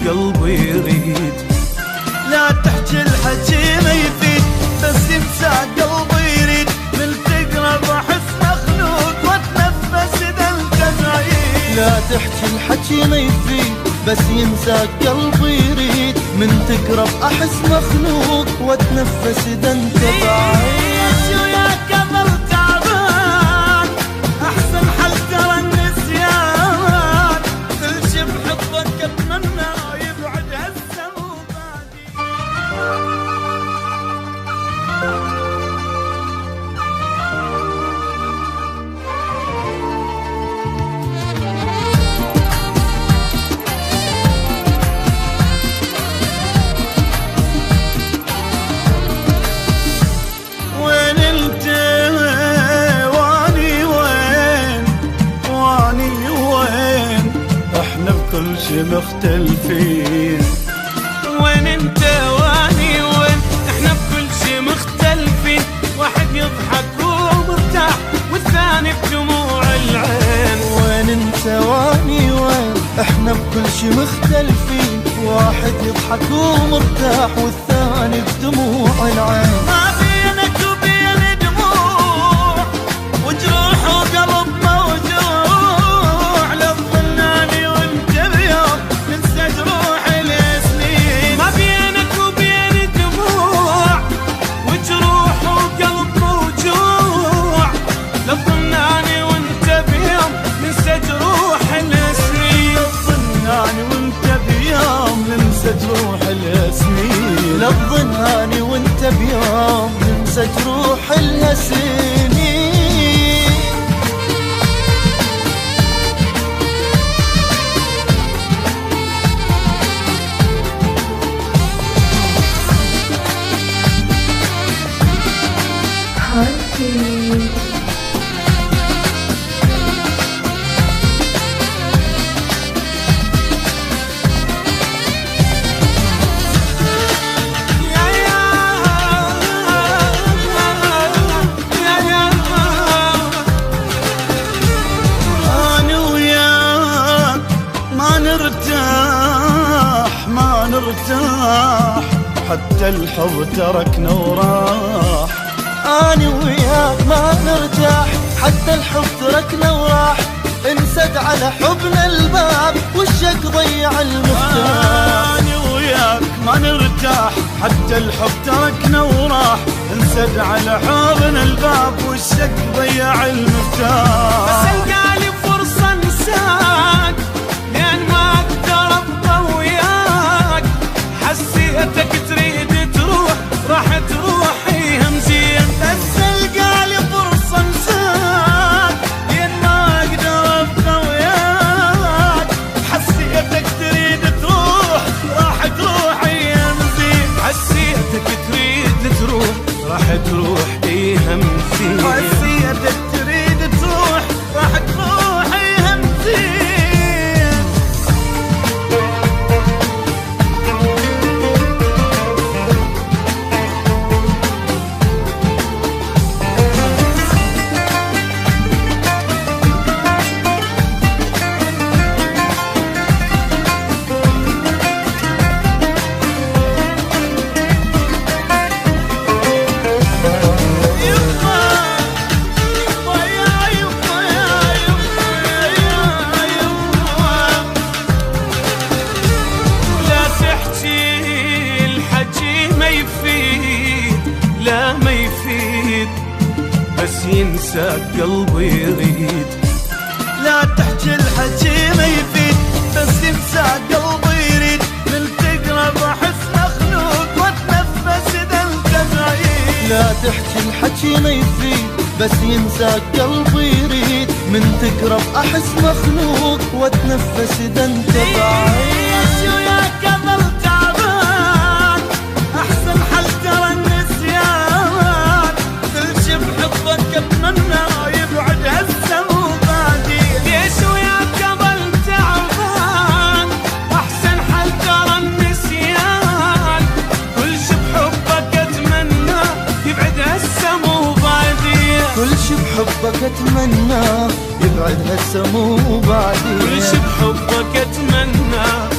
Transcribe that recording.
قلبي يريد. لا تحكي الحكي ما يفيد بس ينسى قلبي يريد. من تقرب احس مخلوق واتنفس اذا انت بعيد. لا تحكي الحكي ما يفيد بس ينسى قلبي يريد. من تقرب احس مخلوق واتنفس اذا انت بعيد. وياك اظل تعبان احسن حل ترى النسيان. كل شي بحبك اتمنى يبعد هسه وبعدي. وين انت واني وين واني وين احنا بكل شي مختلفين. وين انت واني وين احنا بكل شي مختلفين. واحد يضحك ومرتاح والثاني بدموع العين. وين انت واني وين احنا بكل شي مختلفين. واحد يضحك ومرتاح والثاني بدموع العين. ما بينك وبين دموع وجروح وقلب موجوع. لا تظنني وانت بيوم ننسى جروح السنين. ما بينك وبين دموع وجروح وقلب موجوع. لا تظنني وانت بيوم ننسى جروح السنين. ظناني وانت بيوم ننسى جروح السنين. لا تظناني وانت بيوم ننسى جروح السنين. أنا وياك ما نرتاح حتى الحب تركنا وراح. أنا وياك ما نرتاح حتى الحب تركنا وراح. انسد على حبنا الباب والشك ضيع المفتاح. أنا وياك ما نرتاح حتى الحب تركنا وراح. انسد على حبنا الباب والشك ضيع المفتاح. بس القالي فرصة انساك لأن ما أقدر أبقى وياك. حسيتك تريد تروح راح تروح همزين. بس القالي فرصة انساك لأن ما أقدر أبقى وياك. حسيتك تريد تروح راح تروح همزين. حسيتك تريد تروح راح تروح همزين. حسيتك تريد تروح راح تروح همزين. لا ما يفيد بس ينسى قلبي يريد. لا تحكي الحكي ما يفيد بس ينسى قلبي يريد. من تقرب احس مخلوق واتنفس اذا انت بعيد. لا تحكي الحكي ما يفيد بس ينسى قلبي يريد. من تقرب احس مخلوق واتنفس اذا انت بعيد. وياك اظل تعبان احسن حل ترى النسيان. كل شي بحبك اتمنى يبعد هسه وبعدي. ليش وياك اظل تعبان احسن حل ترى النسيان. كل شي بحبك اتمنى يبعد هسه وبعدي. كل شي بحبك اتمنى يبعد هسه وبعدي. كل شي بحبك اتمنى